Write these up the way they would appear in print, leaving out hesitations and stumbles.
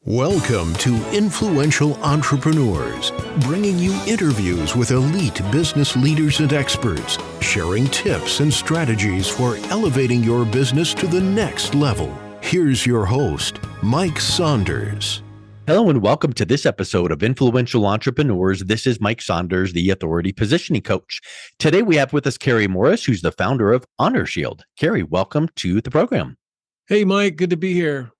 Welcome to Influential Entrepreneurs, bringing you interviews with elite business leaders and experts, sharing tips and strategies for elevating your business to the next level. Here's your host, Mike Saunders. Hello and welcome to this episode of Influential Entrepreneurs. This is Mike Saunders, the Authority Positioning Coach. Today we have with us Kerry Morris, who's the founder of HonorShield. Kerry, welcome to the program. Hey, Mike, good to be here.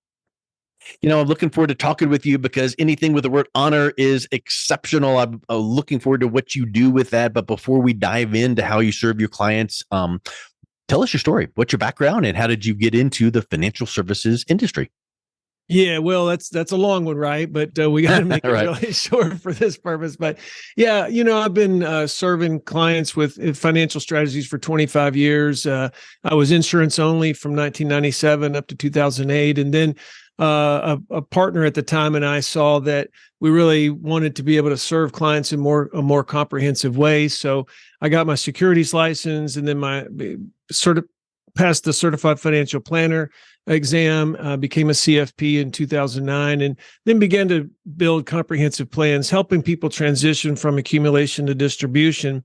You know, I'm looking forward to talking with you because anything with the word honor is exceptional. I'm looking forward to what you do with that. But before we dive into how you serve your clients, tell us your story. What's your background and how did you get into the financial services industry? Yeah, well, that's a long one, right? But we got to make it Right. really short for this purpose. But yeah, I've been serving clients with financial strategies for 25 years. I was insurance only from 1997 up to 2008. And then a partner at the time and I saw that we really wanted to be able to serve clients in a more comprehensive way. So I got my securities license and then passed the certified financial planner exam, became a CFP in 2009, and then began to build comprehensive plans, helping people transition from accumulation to distribution.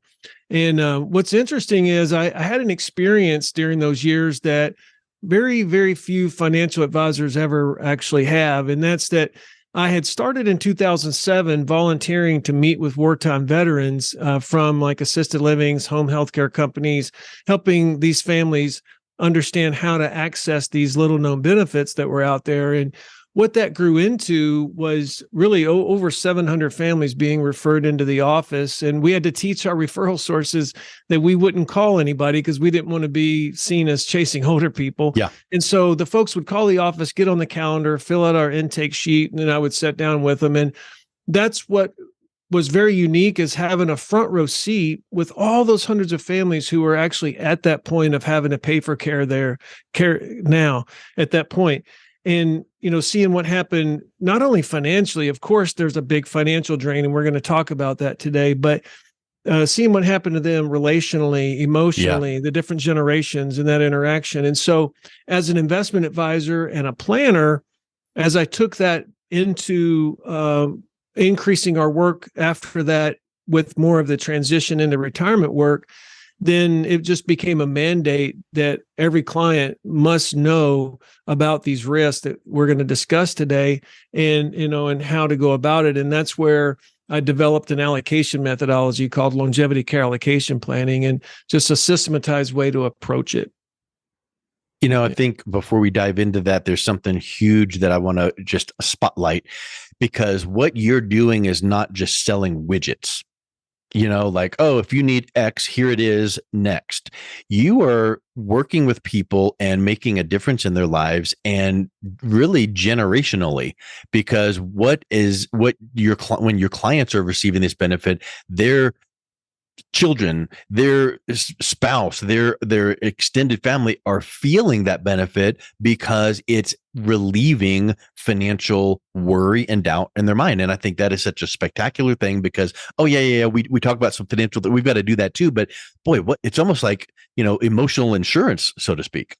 And what's interesting is I had an experience during those years that very, very few financial advisors ever actually have. And that's that I had started in 2007 volunteering to meet with wartime veterans from like assisted livings, home healthcare companies, helping these families understand how to access these little known benefits that were out there. And what that grew into was really over 700 families being referred into the office. And we had to teach our referral sources that we wouldn't call anybody because we didn't want to be seen as chasing older people. Yeah. And so the folks would call the office, get on the calendar, fill out our intake sheet, and then I would sit down with them. And that's what was very unique, is having a front row seat with all those hundreds of families who were actually at that point of having to pay for care now at that point. And, seeing what happened, not only financially, of course, there's a big financial drain, and we're going to talk about that today, but seeing what happened to them relationally, emotionally, the different generations and that interaction. And so as an investment advisor and a planner, as I took that into increasing our work after that with more of the transition into retirement work, then it just became a mandate that every client must know about these risks that we're going to discuss today and how to go about it. And that's where I developed an allocation methodology called longevity care allocation planning, and just a systematized way to approach it. I think before we dive into that, there's something huge that I want to just spotlight, because what you're doing is not just selling widgets. If you need X, here it is next. You are working with people and making a difference in their lives, and really generationally, because when your clients are receiving this benefit, their children, their spouse, their extended family are feeling that benefit because it's relieving financial worry and doubt in their mind. And I think that is such a spectacular thing because, we talk about some financial that we've got to do that too. But boy, it's almost like, emotional insurance, so to speak.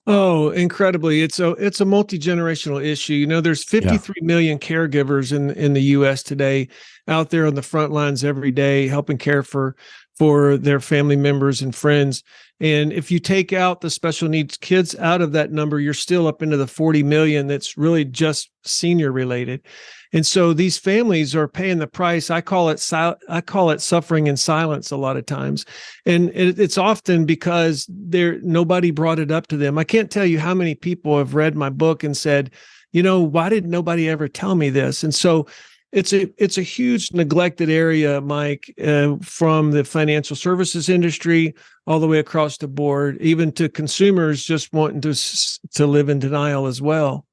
Oh, incredibly. It's a multi-generational issue. There's 53 million caregivers in the US today out there on the front lines every day, helping care for their family members and friends. And if you take out the special needs kids out of that number, you're still up into the 40 million that's really just senior related. And so these families are paying the price. I call it suffering in silence a lot of times. And it's often because nobody brought it up to them. I can't tell you how many people have read my book and said, why did nobody ever tell me this? And so it's a huge neglected area, Mike, from the financial services industry all the way across the board, even to consumers just wanting to live in denial as well.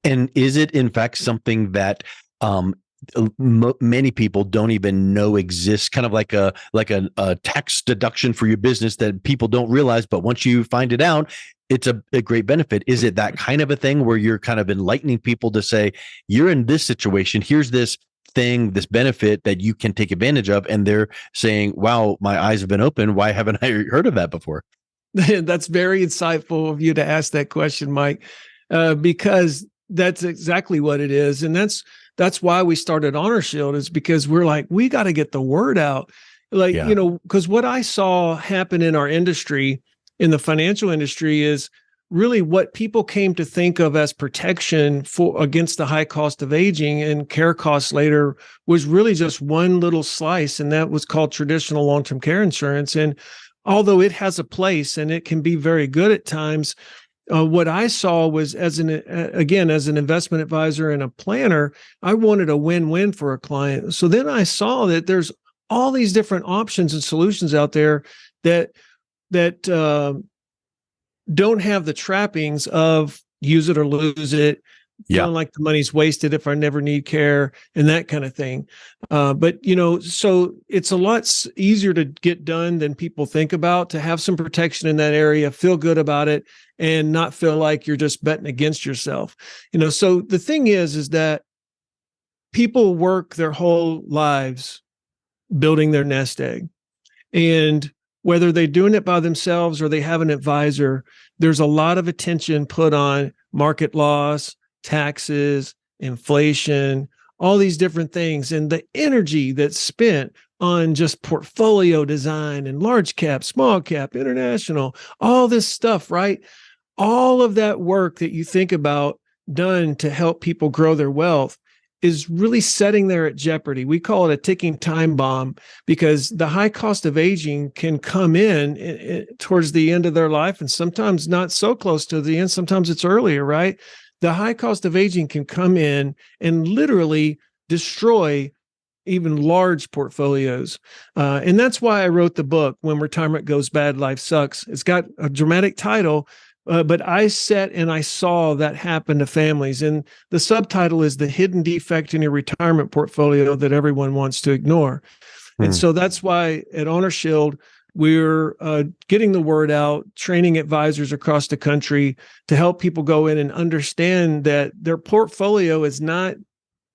And is it in fact something that many people don't even know exists, kind of like a tax deduction for your business that people don't realize, but once you find it out, it's a great benefit? Is it that kind of a thing where you're kind of enlightening people to say, you're in this situation, here's this thing, this benefit that you can take advantage of, and they're saying, wow, my eyes have been opened, why haven't I heard of that before? That's very insightful of you to ask that question, Mike, because That's exactly what it is. And that's why we started HonorShield, is because we're like, we got to get the word out. Like, Yeah. because what I saw happen in our industry, in the financial industry, is really what people came to think of as protection against the high cost of aging and care costs later was really just one little slice. And that was called traditional long-term care insurance. And although it has a place and it can be very good at times, what I saw was, as an investment advisor and a planner, I wanted a win-win for a client. So then I saw that there's all these different options and solutions out there that don't have the trappings of use it or lose it, feeling like the money's wasted if I never need care, and that kind of thing. But so it's a lot easier to get done than people think about, to have some protection in that area, feel good about it, and not feel like you're just betting against yourself. So the thing is that people work their whole lives building their nest egg. And whether they're doing it by themselves or they have an advisor, there's a lot of attention put on market loss, taxes, inflation, all these different things. And the energy that's spent on just portfolio design and large cap, small cap, international, all this stuff, right? All of that work that you think about done to help people grow their wealth is really setting there at jeopardy. We call it a ticking time bomb, because the high cost of aging can come in towards the end of their life, and sometimes not so close to the end. Sometimes it's earlier, right? The high cost of aging can come in and literally destroy even large portfolios. And that's why I wrote the book, When Retirement Goes Bad, Life Sucks. It's got a dramatic title, but I sat and I saw that happen to families. And the subtitle is The Hidden Defect in Your Retirement Portfolio That Everyone Wants to Ignore. And so that's why at HonorShield, we're getting the word out, training advisors across the country to help people go in and understand that their portfolio is not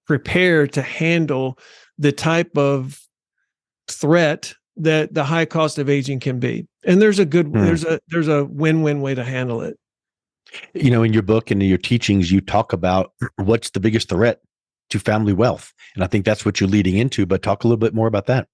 prepared to handle the type of threat that the high cost of aging can be. And there's a good, there's a win-win way to handle it. In your book and in your teachings, you talk about what's the biggest threat to family wealth. And I think that's what you're leading into, but talk a little bit more about that.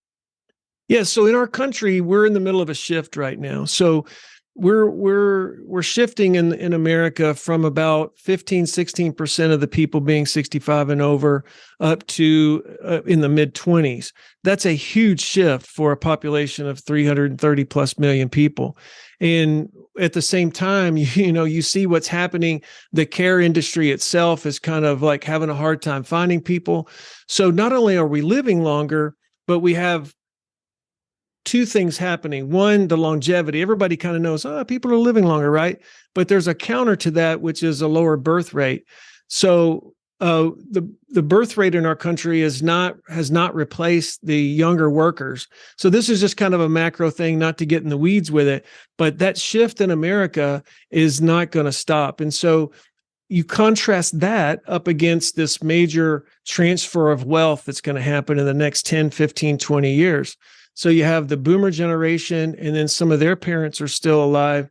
Yeah. So in our country, we're in the middle of a shift right now. So we're shifting in America from about 16% of the people being 65 and over up to in the mid 20s. That's a huge shift for a population of 330 plus million people. And at the same time, you see what's happening. The care industry itself is kind of like having a hard time finding people. So not only are we living longer, but we have two things happening. One, the longevity. Everybody kind of knows, people are living longer, right? But there's a counter to that, which is a lower birth rate. So the birth rate in our country has not replaced the younger workers. So this is just kind of a macro thing, not to get in the weeds with it, but that shift in America is not going to stop. And so you contrast that up against this major transfer of wealth that's going to happen in the next 10, 15, 20 years. So you have the boomer generation, and then some of their parents are still alive.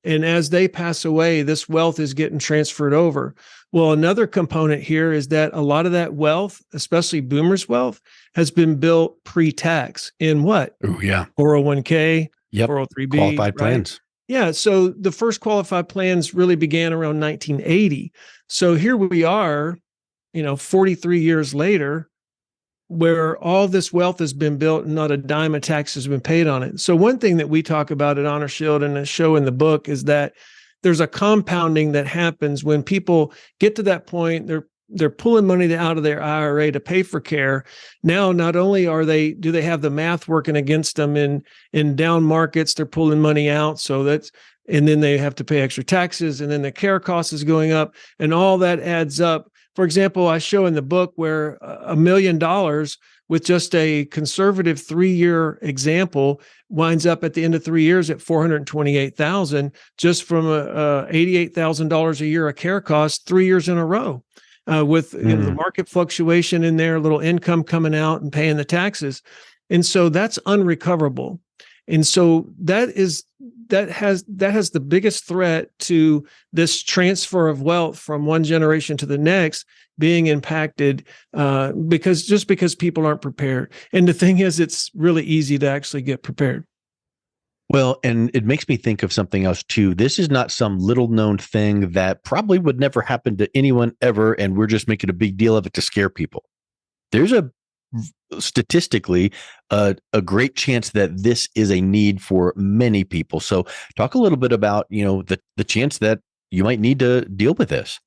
And as they pass away, this wealth is getting transferred over. Well, another component here is that a lot of that wealth, especially boomers' wealth, has been built pre-tax in what? Oh, yeah. 401k, yep. 403b. Qualified right? plans. Yeah. So the first qualified plans really began around 1980. So here we are, 43 years later, where all this wealth has been built and not a dime of tax has been paid on it. So one thing that we talk about at HonorShield and a show in the book is that there's a compounding that happens when people get to that point. They're pulling money out of their IRA to pay for care. Now, not only do they have the math working against them in down markets, they're pulling money out. And then they have to pay extra taxes, and then the care cost is going up, and all that adds up. For example, I show in the book where $1 million with just a conservative 3-year example winds up at the end of 3 years at $428,000, just from $88,000 a year of care costs 3 years in a row, with the market fluctuation in there, a little income coming out and paying the taxes. And so that's unrecoverable. And so that has the biggest threat to this transfer of wealth from one generation to the next being impacted because people aren't prepared. And the thing is, it's really easy to actually get prepared. Well, and it makes me think of something else too. This is not some little known thing that probably would never happen to anyone ever, and we're just making a big deal of it to scare people. There's statistically a great chance that this is a need for many people. So talk a little bit about, the chance that you might need to deal with this.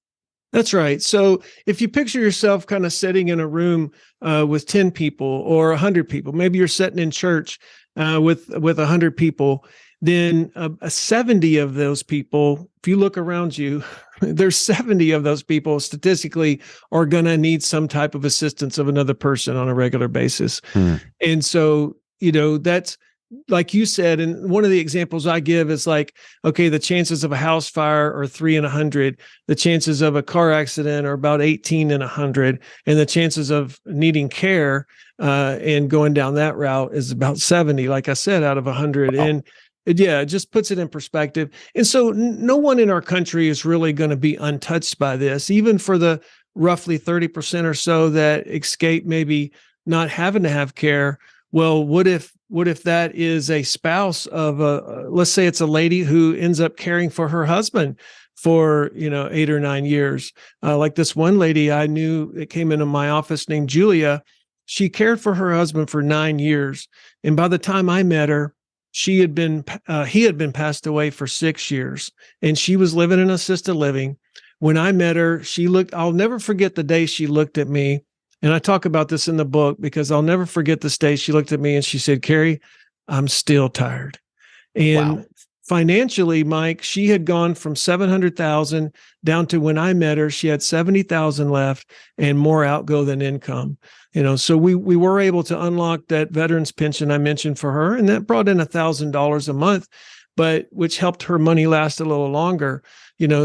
That's right. So if you picture yourself kind of sitting in a room with 10 people or 100 people, maybe you're sitting in church with 100 people, then 70 of those people, if you look around you, there's 70 of those people statistically are going to need some type of assistance of another person on a regular basis. And so, that's like you said, and one of the examples I give is like, okay, the chances of a house fire are 3 in 100. The chances of a car accident are about 18 in 100. And the chances of needing care and going down that route is about 70, like I said, out of 100. Wow. And it just puts it in perspective. And so no one in our country is really going to be untouched by this, even for the roughly 30% or so that escape maybe not having to have care. Well, what if that is a spouse of let's say it's a lady who ends up caring for her husband for 8 or 9 years, like this one lady I knew that came into my office named Julia. She cared for her husband for 9 years, and by the time I met her, he had been passed away for 6 years, and she was living in assisted living. When I met her, I'll never forget the day she looked at me. And I talk about this in the book because I'll never forget this day she looked at me and she said, "Kerry, I'm still tired." And wow. Financially, Mike, she had gone from 700,000 down to, when I met her, she had 70,000 left and more outgo than income. So we were able to unlock that veterans pension I mentioned for her, and that brought in $1,000 a month, which helped her money last a little longer.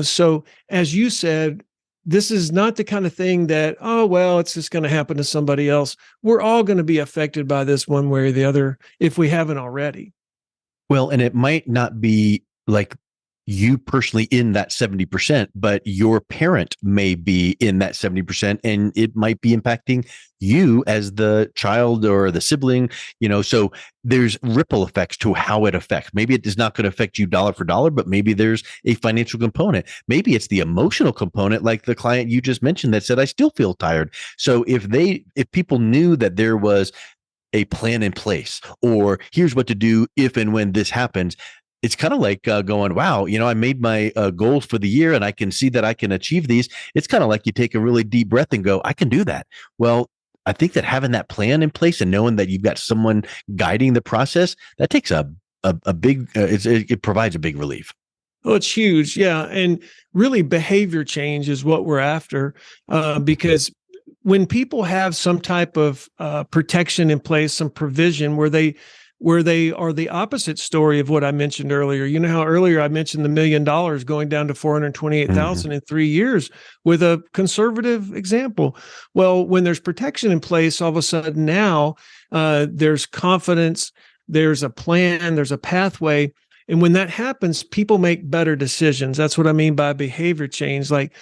So as you said, this is not the kind of thing that, oh, well, it's just going to happen to somebody else. We're all going to be affected by this one way or the other if we haven't already. Well, and it might not be like you personally in that 70%, but your parent may be in that 70%, and it might be impacting you as the child or the sibling, so there's ripple effects to how it affects. Maybe it is not going to affect you dollar for dollar, but maybe there's a financial component. Maybe it's the emotional component, like the client you just mentioned that said, "I still feel tired." So if people knew that there was a plan in place, or here's what to do if and when this happens, it's kind of like going, wow, I made my goals for the year and I can see that I can achieve these. It's kind of like you take a really deep breath and go, I can do that. Well, I think that having that plan in place and knowing that you've got someone guiding the process, that takes a big, it provides a big relief. Oh, it's huge. Yeah. And really behavior change is what we're after, because when people have some type of protection in place, some provision where they are the opposite story of what I mentioned earlier. You know how earlier I mentioned the $1 million going down to 428,000 in 3 years with a conservative example. Well, when there's protection in place, all of a sudden now there's confidence, there's a plan, there's a pathway. And when that happens, people make better decisions. That's what I mean by behavior change. Like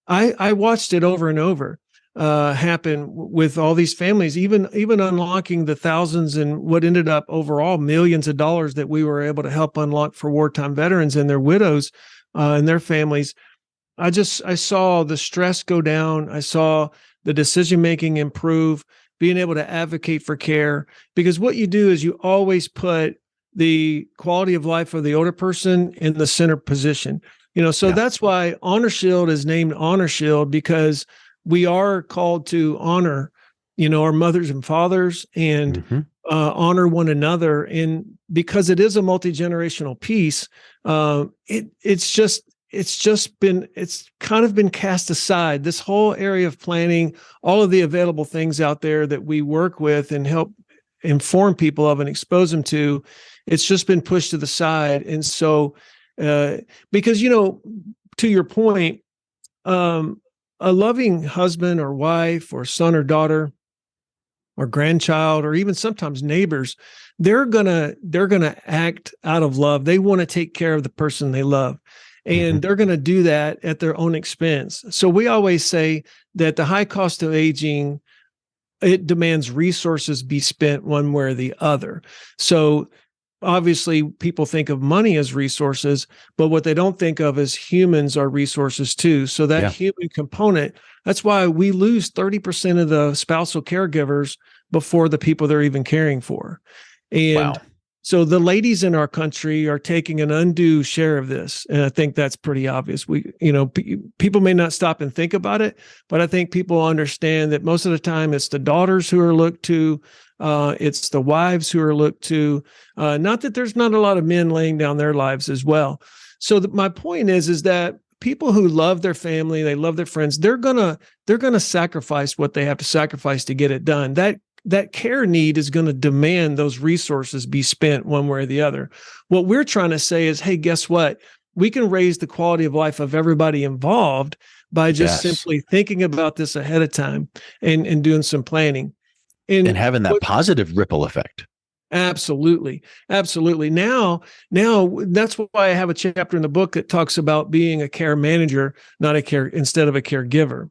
I watched it over and over happen with all these families, even unlocking the thousands and what ended up overall millions of dollars that we were able to help unlock for wartime veterans and their widows and their families. I saw the stress go down. I saw the decision-making improve, being able to advocate for care, because what you do is you always put the quality of life of the older person in the center position. That's why HonorShield is named HonorShield, because we are called to honor, our mothers and fathers and honor one another. And because it is a multi-generational piece, it's kind of been cast aside. This whole area of planning, all of the available things out there that we work with and help inform people of and expose them to, it's just been pushed to the side. And so, because, to your point, a loving husband or wife or son or daughter, or grandchild, or even sometimes neighbors, they're gonna act out of love. They want to take care of the person they love, and they're going to do that at their own expense. So we always say that the high cost of aging, it demands resources be spent one way or the other. So obviously people think of money as resources, but what they don't think of is humans are resources too. So that human component, that's why we lose 30% of the spousal caregivers before the people they're even caring for. And so the ladies in our country are taking an undue share of this. And I think that's pretty obvious. People may not stop and think about it, but I think people understand that most of the time it's the daughters who are looked to. It's the wives who are looked to. Not that there's not a lot of men laying down their lives as well. So my point is that people who love their family, they love their friends, they're gonna sacrifice what they have to sacrifice to get it done. That care need is going to demand those resources be spent one way or the other. What we're trying to say is, hey, guess what? We can raise the quality of life of everybody involved by just simply thinking about this ahead of time and doing some planning. And having that positive ripple effect. Absolutely. Absolutely. Now that's why I have a chapter in the book that talks about being a care manager, instead of a caregiver.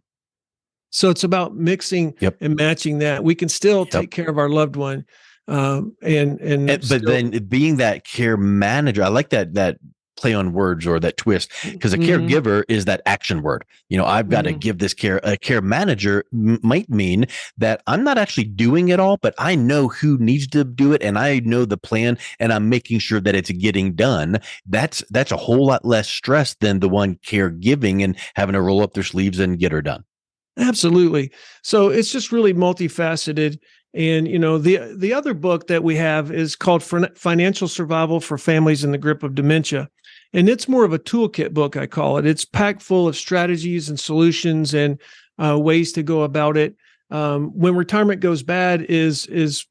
So it's about mixing and matching that. We can still take care of our loved one. But then being that care manager, I like that play on words or that twist, because a caregiver is that action word. I've got to give this care. A care manager might mean that I'm not actually doing it all, but I know who needs to do it, and I know the plan, and I'm making sure that it's getting done. That's a whole lot less stress than the one caregiving and having to roll up their sleeves and get her done. Absolutely. So it's just really multifaceted. And, the other book that we have is called Financial Survival for Families in the Grip of Dementia. And it's more of a toolkit book, I call it. It's packed full of strategies and solutions and ways to go about it. When Retirement Goes Bad is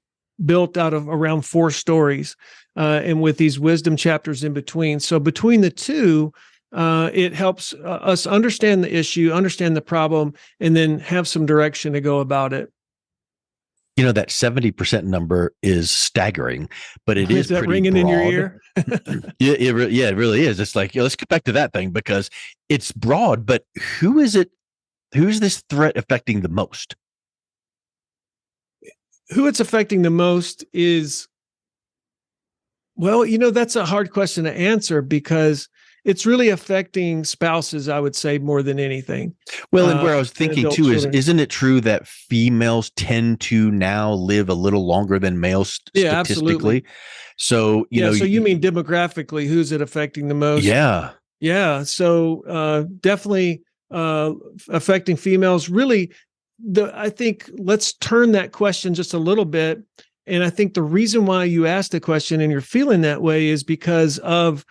built out of around 4 stories, and with these wisdom chapters in between. So between the two, it helps us understand the issue, understand the problem, and then have some direction to go about it. That 70% number is staggering, but it is that pretty ringing broad. In your ear? It really is. It's like, let's get back to that thing, because it's broad, but who is this threat affecting the most? Who it's affecting the most is, well, that's a hard question to answer, because it's really affecting spouses, I would say, more than anything. Well, and where I was thinking too is, isn't it true that females tend to now live a little longer than males statistically? Absolutely. So, so you mean demographically, who's it affecting the most? Yeah. Yeah. So definitely affecting females. Really, I think let's turn that question just a little bit. And I think the reason why you asked the question and you're feeling that way is because of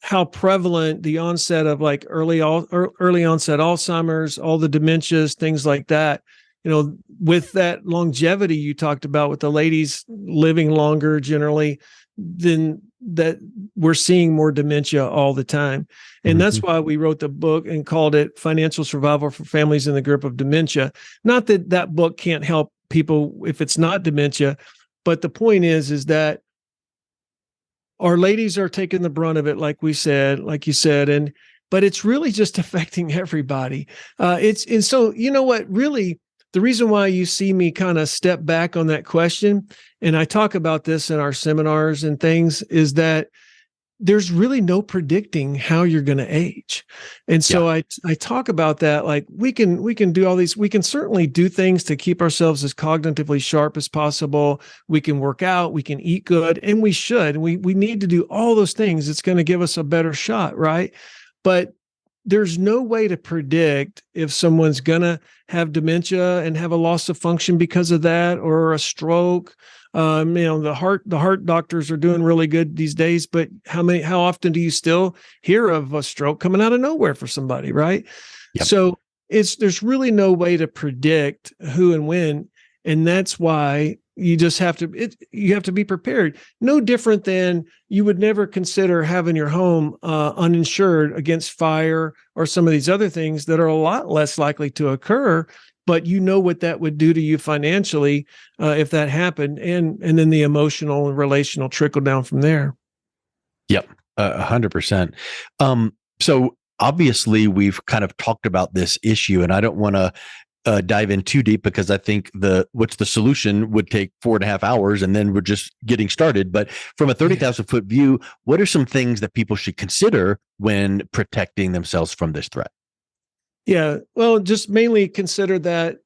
how prevalent the onset of like early onset Alzheimer's, all the dementias, things like that. With that longevity you talked about, with the ladies living longer generally, then that we're seeing more dementia all the time. And that's why we wrote the book and called it Financial Survival for Families in the Grip of Dementia. Not that book can't help people if it's not dementia, but the point is that our ladies are taking the brunt of it, like you said, but it's really just affecting everybody. And so, really, the reason why you see me kind of step back on that question, and I talk about this in our seminars and things, is that there's really no predicting how you're going to age. And so I talk about that, like we can do all these, we can certainly do things to keep ourselves as cognitively sharp as possible. We can work out, we can eat good, and we should. We need to do all those things. It's going to give us a better shot, right? But there's no way to predict if someone's going to have dementia and have a loss of function because of that, or a stroke. The heart doctors are doing really good these days, but how often do you still hear of a stroke coming out of nowhere for somebody, right? Yep. So there's really no way to predict who and when, and that's why you just have to be prepared. No different than you would never consider having your home uninsured against fire or some of these other things that are a lot less likely to occur. but you know what that would do to you financially if that happened, and then the emotional and relational trickle down from there. Yep, 100%. So obviously, we've kind of talked about this issue, and I don't want to dive in too deep because I think what's the solution would take 4.5 hours, and then we're just getting started. But from a 30,000 foot view, what are some things that people should consider when protecting themselves from this threat? Yeah, well, just mainly consider that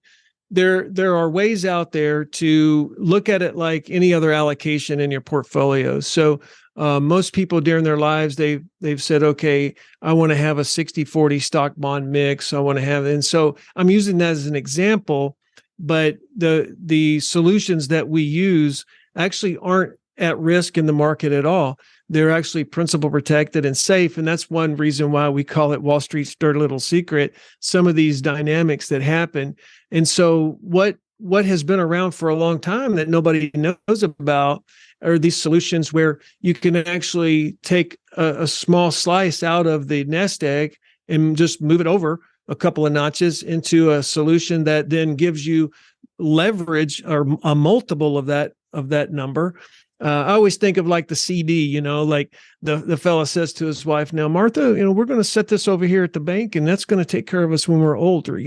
there are ways out there to look at it like any other allocation in your portfolio. So most people during their lives, they've said, okay, I want to have a 60-40 stock bond mix. I want to have, and so I'm using that as an example, but the solutions that we use actually aren't at risk in the market at all. They're actually principal protected and safe. And that's one reason why we call it Wall Street's dirty little secret, some of these dynamics that happen. And so what has been around for a long time that nobody knows about are these solutions where you can actually take a small slice out of the nest egg and just move it over a couple of notches into a solution that then gives you leverage or a multiple of that number. I always think of like the CD, like the fella says to his wife, now, Martha, we're going to set this over here at the bank and that's going to take care of us when we're older,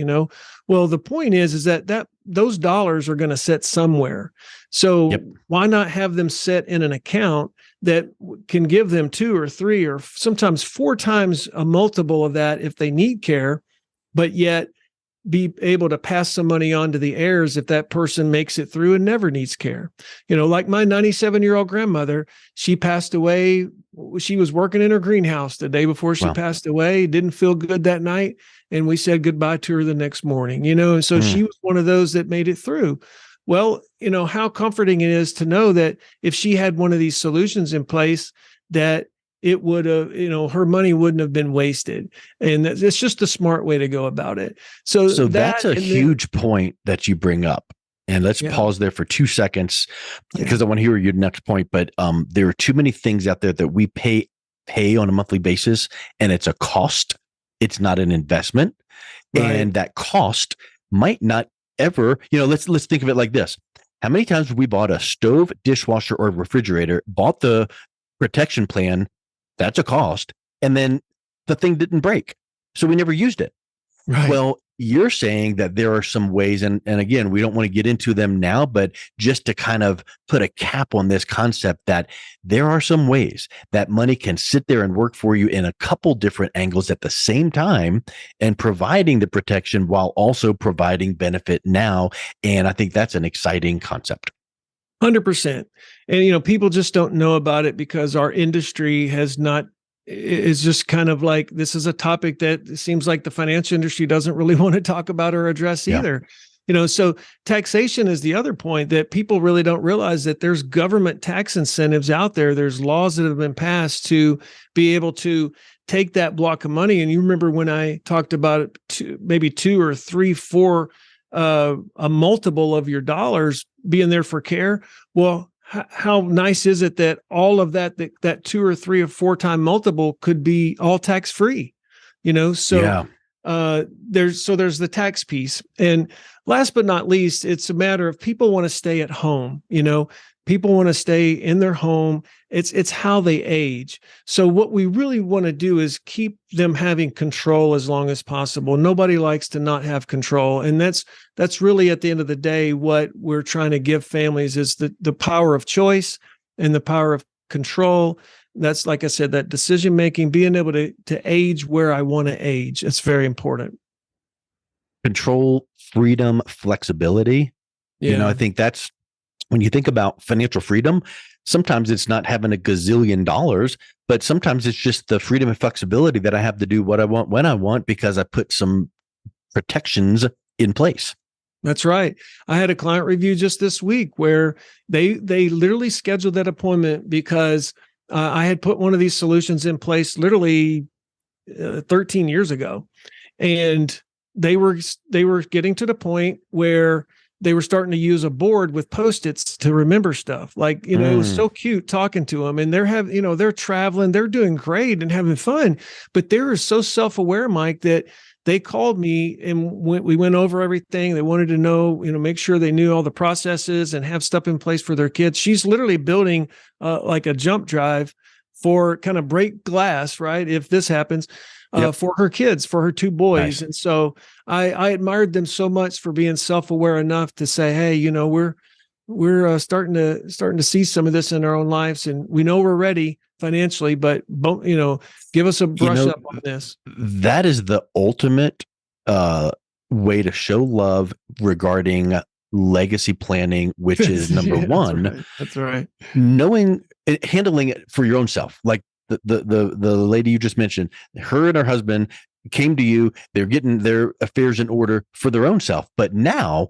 Well, the point is that those dollars are going to sit somewhere. So why not have them set in an account that can give them 2 or 3 or sometimes 4 times a multiple of that if they need care, but yet be able to pass some money on to the heirs if that person makes it through and never needs care. Like my 97-year-old grandmother, she passed away. She was working in her greenhouse the day before she passed away, didn't feel good that night. And we said goodbye to her the next morning, and so she was one of those that made it through. Well, how comforting it is to know that if she had one of these solutions in place, that it would have, her money wouldn't have been wasted. And it's just a smart way to go about it. So that's a huge point that you bring up. And let's pause there for 2 seconds because I want to hear your next point. But there are too many things out there that we pay on a monthly basis, and it's a cost. It's not an investment. Right. And that cost might not ever, let's think of it like this. How many times have we bought a stove, dishwasher, or refrigerator, bought the protection plan? That's a cost. And then the thing didn't break. So we never used it. Right. Well, you're saying that there are some ways, and again, we don't want to get into them now, but just to kind of put a cap on this concept that there are some ways that money can sit there and work for you in a couple different angles at the same time and providing the protection while also providing benefit now. And I think that's an exciting concept. 100%. And, people just don't know about it because our industry is just kind of like, this is a topic that seems like the financial industry doesn't really want to talk about or address either. So taxation is the other point that people really don't realize, that there's government tax incentives out there. There's laws that have been passed to be able to take that block of money. And you remember when I talked about it, maybe 2 or 3, 4, a multiple of your dollars being there for care. Well, how nice is it that all of that 2 or 3 or 4 time multiple could be all tax free, So there's the tax piece. And last but not least, it's a matter of people want to stay at home. People want to stay in their home. It's how they age. So what we really want to do is keep them having control as long as possible. Nobody likes to not have control. And that's really at the end of the day, what we're trying to give families is the power of choice and the power of control. That's, like I said, that decision-making, being able to age where I want to age. It's very important. Control, freedom, flexibility. Yeah. I think that's, when you think about financial freedom, sometimes it's not having a gazillion dollars, but sometimes it's just the freedom and flexibility that I have to do what I want when I want because I put some protections in place. That's right. I had a client review just this week where they literally scheduled that appointment because I had put one of these solutions in place literally 13 years ago, and they were getting to the point where they were starting to use a board with Post-its to remember stuff. Like, it was so cute talking to them, and they're traveling, they're doing great and having fun, but they're so self-aware, Mike, that they called me and we went over everything. They wanted to know, make sure they knew all the processes and have stuff in place for their kids. She's literally building like a jump drive for kind of break glass, right? If this happens, for her kids, for her two boys. Nice. And so I admired them so much for being self-aware enough to say, hey, we're starting to see some of this in our own lives, and we know we're ready financially, but give us a brush up on this. That is the ultimate way to show love regarding legacy planning, which is number one. That's right. Handling it for your own self. Like the lady you just mentioned, her and her husband came to you. They're getting their affairs in order for their own self. But now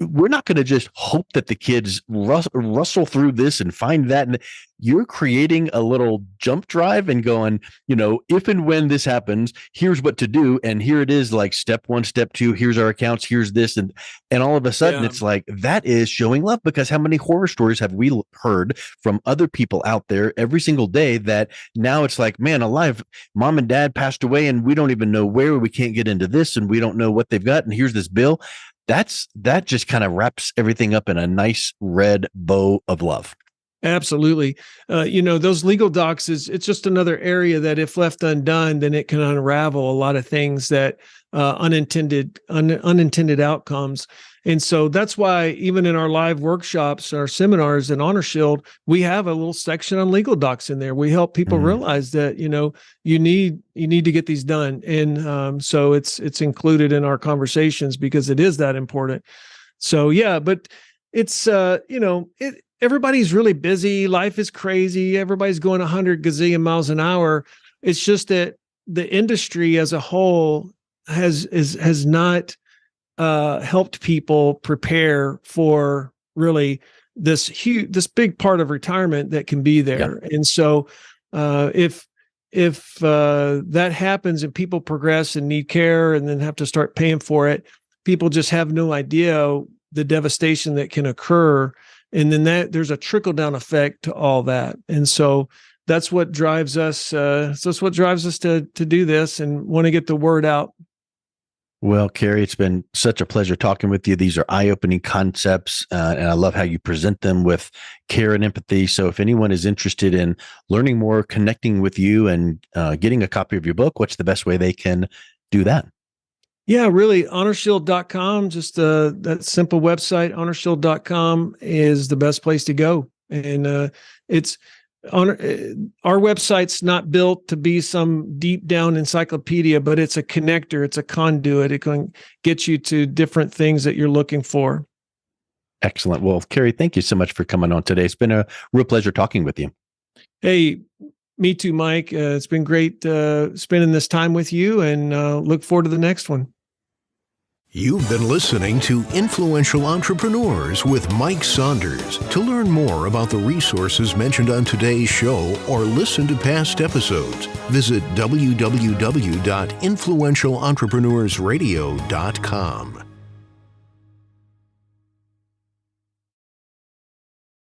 we're not going to just hope that the kids rustle through this and find that. And you're creating a little jump drive and going, if and when this happens, here's what to do. And here it is, like step 1, step 2, here's our accounts, here's this. And all of a sudden it's like, that is showing love, because how many horror stories have we heard from other people out there every single day that now it's like, man alive, mom and dad passed away and we don't even know where, we can't get into this and we don't know what they've got. And here's this bill. That just kind of wraps everything up in a nice red bow of love. Absolutely. Those legal docs it's just another area that if left undone, then it can unravel a lot of things that unintended outcomes. And so that's why even in our live workshops, our seminars and HonorShield, we have a little section on legal docs in there. We help people realize that, you need to get these done. And so it's included in our conversations because it is that important. So, yeah, but it's, everybody's really busy. Life is crazy. Everybody's going 100 gazillion miles an hour. It's just that the industry as a whole has not helped people prepare for really this big part of retirement that can be there. Yeah. And so if that happens and people progress and need care and then have to start paying for it, people just have no idea the devastation that can occur. And then there's a trickle down effect to all that. And so that's what drives us. To do this and want to get the word out. Well, Kerry, it's been such a pleasure talking with you. These are eye-opening concepts, and I love how you present them with care and empathy. So if anyone is interested in learning more, connecting with you, and getting a copy of your book, what's the best way they can do that? Yeah, really, HonorShield.com, just that simple website, HonorShield.com is the best place to go. And our website's not built to be some deep down encyclopedia, but it's a connector, it's a conduit. It can get you to different things that you're looking for. Excellent. Well, Kerry, thank you so much for coming on today. It's been a real pleasure talking with you. Hey, me too, Mike. It's been great spending this time with you, and look forward to the next one. You've been listening to Influential Entrepreneurs with Mike Saunders. To learn more about the resources mentioned on today's show or listen to past episodes, visit www.influentialentrepreneursradio.com.